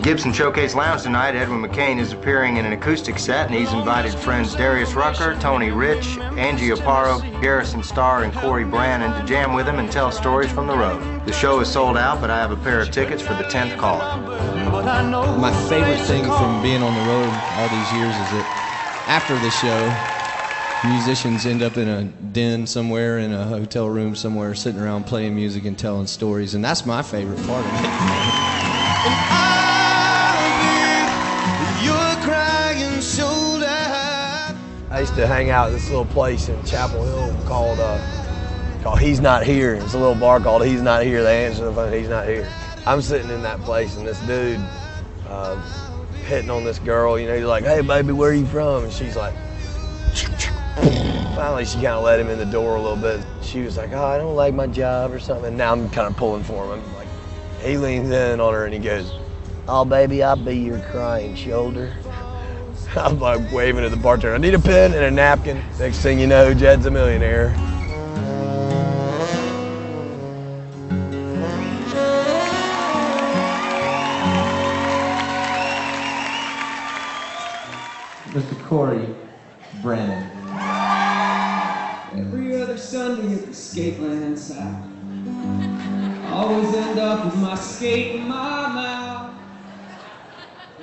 Gibson Showcase Lounge tonight, Edwin McCain is appearing in an acoustic set, and he's invited friends Darius Rucker, Tony Rich, Angie Aparo, Garisson Starr, and Cory Branan to jam with him and tell stories from the road. The show is sold out, but I have a pair of tickets for the 10th caller. My favorite thing from being on the road all these years is that after the show, musicians end up in a den somewhere, in a hotel room somewhere, sitting around playing music and telling stories, and that's my favorite part of it. I used to hang out at this little place in Chapel Hill called He's Not Here. It's a little bar called He's Not Here. They answer the phone, He's Not Here. I'm sitting in that place and this dude hitting on this girl, you know, he's like, hey baby, where are you from? And she's like, finally she kind of let him in the door a little bit. She was like, oh, I don't like my job or something. And now I'm kind of pulling for him. I'm like, he leans in on her and he goes, oh baby, I'll be your crying shoulder. I'm like waving at the bartender. I need a pen and a napkin. Next thing you know, Jed's a millionaire. Mr. Cory Branan. Every other Sunday at the Skateland side, always end up with my skate in my mouth.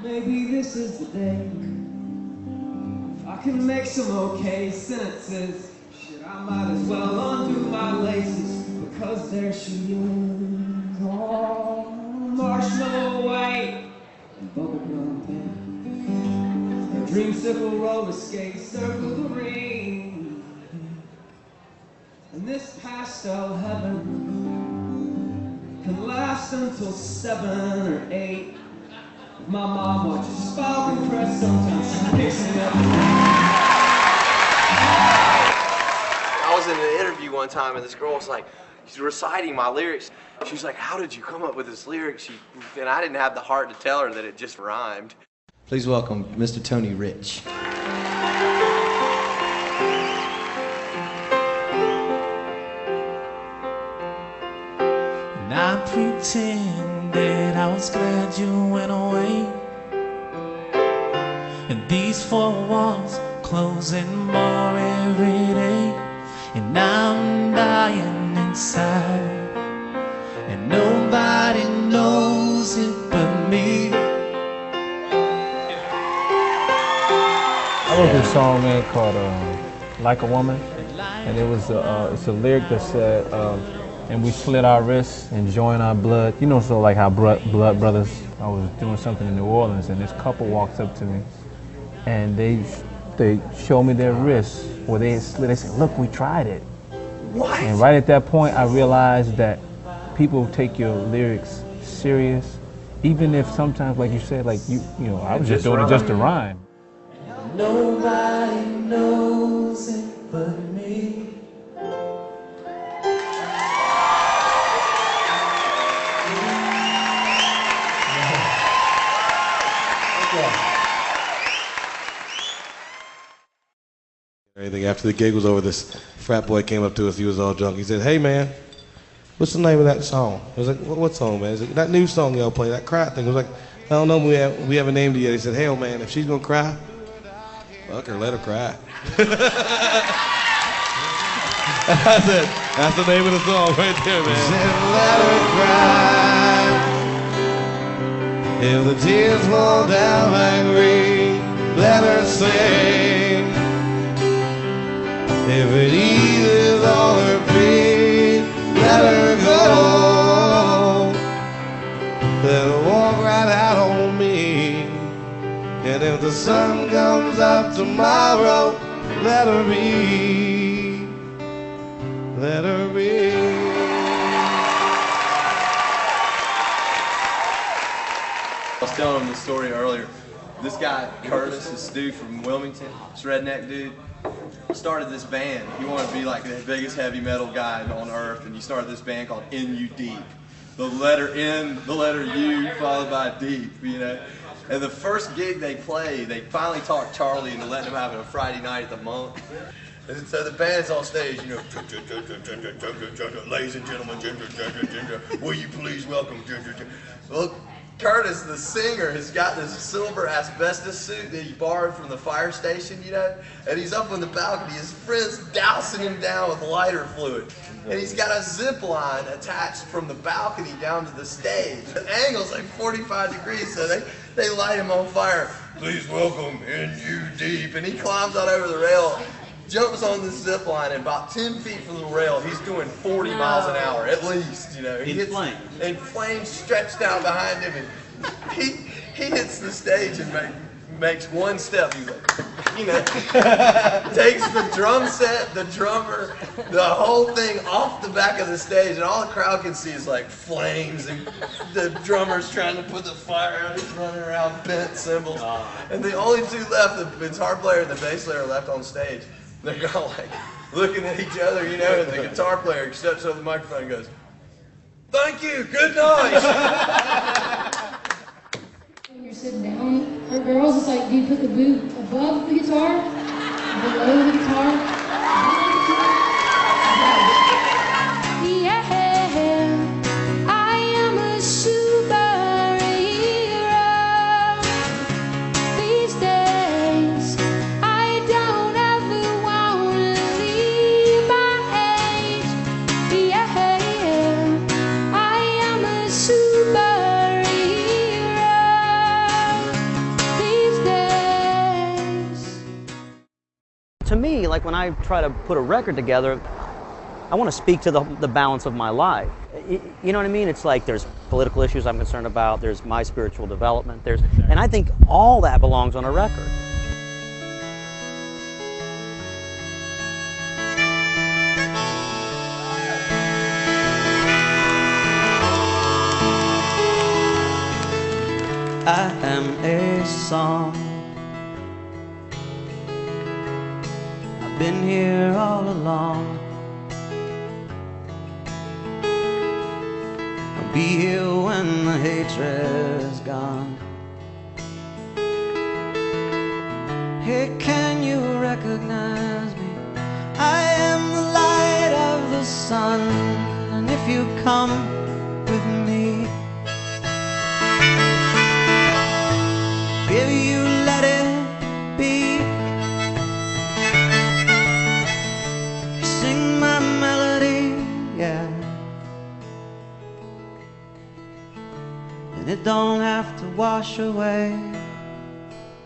Maybe this is the day I can make some okay sentences. Shit, I might as well undo my laces, because there she is, all marshmallow white and bubblegum pink. Her dreamsicle roller skates circle the ring, and this pastel heaven can last until 7 or 8. My mom watches Falcon Crest, sometimes she picks me up. I was in an interview one time and this girl was like, she's reciting my lyrics. She's like, how did you come up with this lyric? And I didn't have the heart to tell her that it just rhymed. Please welcome Mr. Tony Rich. And I pretended I was glad you went away, and these four walls closing more every day, and I'm dying inside, and nobody knows it but me. I wrote this song, man, called Like a Woman, and it was it's a lyric that said, and we slit our wrists and join our blood. You know, so like how blood brothers. I was doing something in New Orleans, and this couple walks up to me, and they show me their wrists where they slit. They said, "Look, we tried it." What? And right at that point, I realized that people take your lyrics serious, even if sometimes, like you said, like you know, I was just doing it just to rhyme. Nobody knows it but me. Anything after the gig was over, this frat boy came up to us. He was all drunk. He said, "Hey man, what's the name of that song?" I was like, "What song, man?" He's like, "That new song y'all play, that cry thing." I was like, "I don't know. We haven't named it yet." He said, "Hell man, if she's gonna cry, fuck her, let her cry." I said, "That's the name of the song right there, man." He said, "Let her cry. If the tears fall down like rain, let her sing. If it eases all her pain, let her go. Let her walk right out on me. And if the sun comes up tomorrow, let her be. Let her be." I was telling him the story earlier. This guy, Curtis, this dude from Wilmington, this redneck dude, started this band. He wanted to be like the biggest heavy metal guy on earth, and he started this band called N.U. Deep. The letter N, the letter U, followed by Deep, you know. And the first gig they played, they finally talked Charlie into letting him have it a Friday night at the Monk. And so the band's on stage, you know, ladies and gentlemen, will you please welcome, well, Curtis, the singer, has got this silver asbestos suit that he borrowed from the fire station, you know, and he's up on the balcony. His friend's dousing him down with lighter fluid. And he's got a zip line attached from the balcony down to the stage. The angle's like 45 degrees, so they light him on fire. Please welcome In You Deep. And he climbs out over the rail, jumps on the zip line, and about 10 feet from the rail, he's doing 40 miles an hour, at least, you know. And flames stretched out behind him, and he hits the stage and makes one step. He's like, you know, takes the drum set, the drummer, the whole thing off the back of the stage, and all the crowd can see is like flames, and the drummer's trying to put the fire out, he's running around bent cymbals. And the only two left, the guitar player and the bass player, are left on stage. They're all like looking at each other, you know, and the guitar player steps over the microphone and goes, "Thank you, good night." When you're sitting down, for girls, it's like, do you put the boot above the guitar, below the guitar? Yeah, I am a superhero these days. I don't ever want to leave my age. Yeah, I am a superhero. To me, like when I try to put a record together, I want to speak to the balance of my life. You know what I mean? It's like there's political issues I'm concerned about, there's my spiritual development, and I think all that belongs on a record. I am a song. I've been here all along. I'll be here when the hatred's gone. Hey, can you recognize me? I am the light of the sun, and if you come with me, if you let it be, sing my melody, yeah. And it don't have to wash away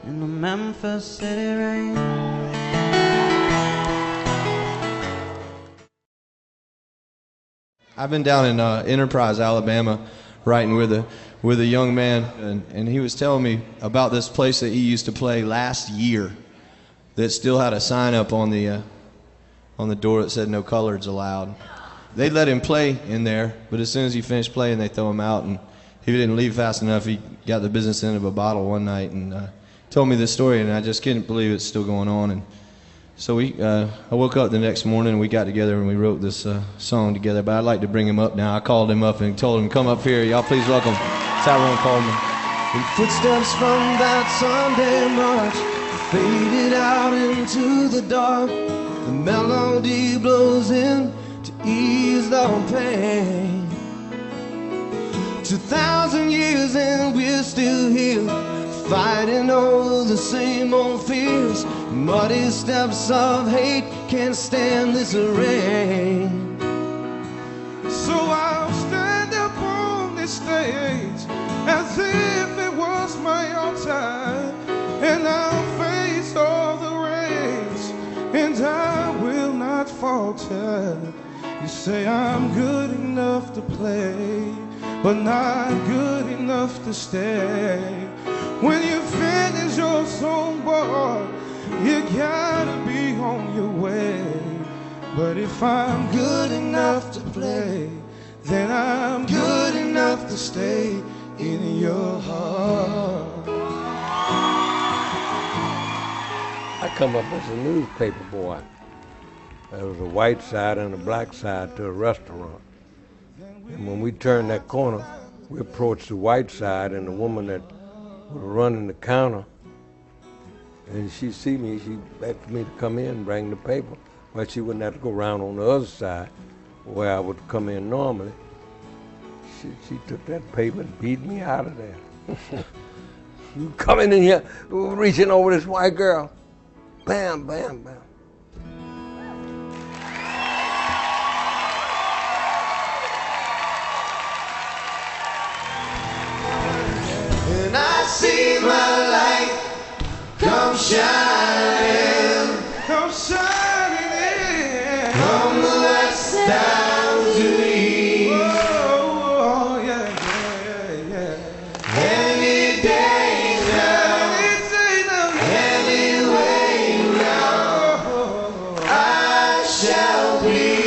in the Memphis city rain. I've been down in Enterprise, Alabama, writing with a young man, and he was telling me about this place that he used to play last year that still had a sign up on the door that said no coloreds allowed. They let him play in there, but as soon as he finished playing, they throw him out, and he didn't leave fast enough. He got the business end of a bottle one night and told me this story, and I just couldn't believe it's still going on. And so I woke up the next morning, and we got together and we wrote this song together. But I'd like to bring him up now. I called him up and told him, come up here. Y'all please welcome Tyrone Coleman. And footsteps from that Sunday march faded out into the dark. The melody blows in to ease the pain. 2,000 years and we're still here, fighting over the same old fears. Muddy steps of hate can't stand this rain. So I'll stand up on this stage as if it was my altar, and I'll face all the rains, and I will not falter. You say I'm good enough to play, but not good enough to stay. When you finish your song, boy, you gotta be on your way. But if I'm good enough to play, then I'm good enough to stay in your heart. I come up as a newspaper boy. There was a white side and a black side to a restaurant. And when we turned that corner, we approached the white side, and the woman that was running the counter, and she see me, she asked me to come in and bring the paper. Well, she wouldn't have to go around on the other side where I would come in normally. She took that paper and beat me out of there. You coming in here reaching over this white girl. Bam, bam, bam. And I see my light come shining, Come shining in. from the west down to the east. Oh, yeah, yeah, yeah. Any day now, any way round, I shall be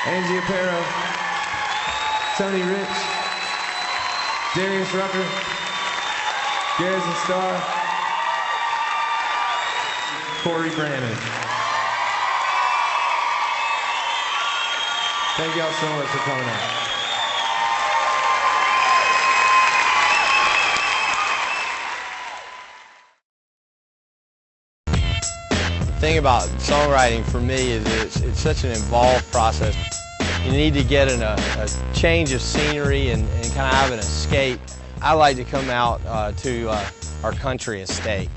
Angie Aparo, Tony Rich, Darius Rucker, Garisson Star, Cory Branan. Thank y'all so much for coming out. The thing about songwriting for me is it's such an involved process. You need to get in a change of scenery and kind of have an escape. I like to come out to our country estate.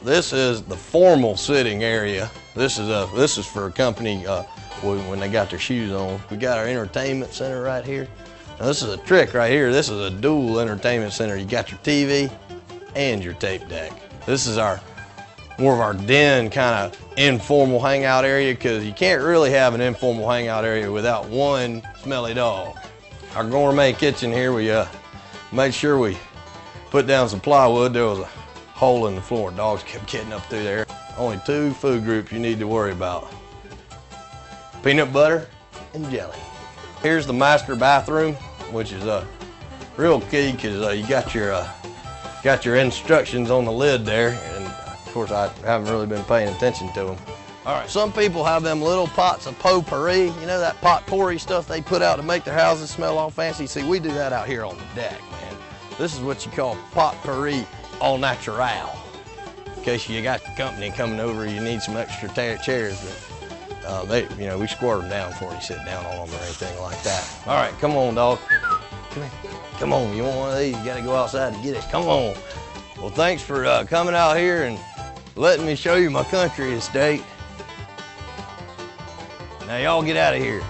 This is the formal sitting area. This is for a company when they got their shoes on. We got our entertainment center right here. Now this is a trick right here. This is a dual entertainment center. You got your TV and your tape deck. This is more of our den kind of informal hangout area, because you can't really have an informal hangout area without one smelly dog. Our gourmet kitchen here, we made sure we put down some plywood. There was a hole in the floor. Dogs kept getting up through there. Only 2 food groups you need to worry about: peanut butter and jelly. Here's the master bathroom, which is real key, because you got your instructions on the lid there, and of course I haven't really been paying attention to them. All right, some people have them little pots of potpourri, you know, that potpourri stuff they put out to make their houses smell all fancy. See, we do that out here on the deck, man. This is what you call potpourri au natural. In case you got company coming over, you need some extra chairs. But, we squirt them down before you sit down on them or anything like that. All right, come on, dog. Come here. Come on, you want one of these? You gotta go outside to get it. Come on. Well, thanks for coming out here and letting me show you my country estate. Now y'all get out of here.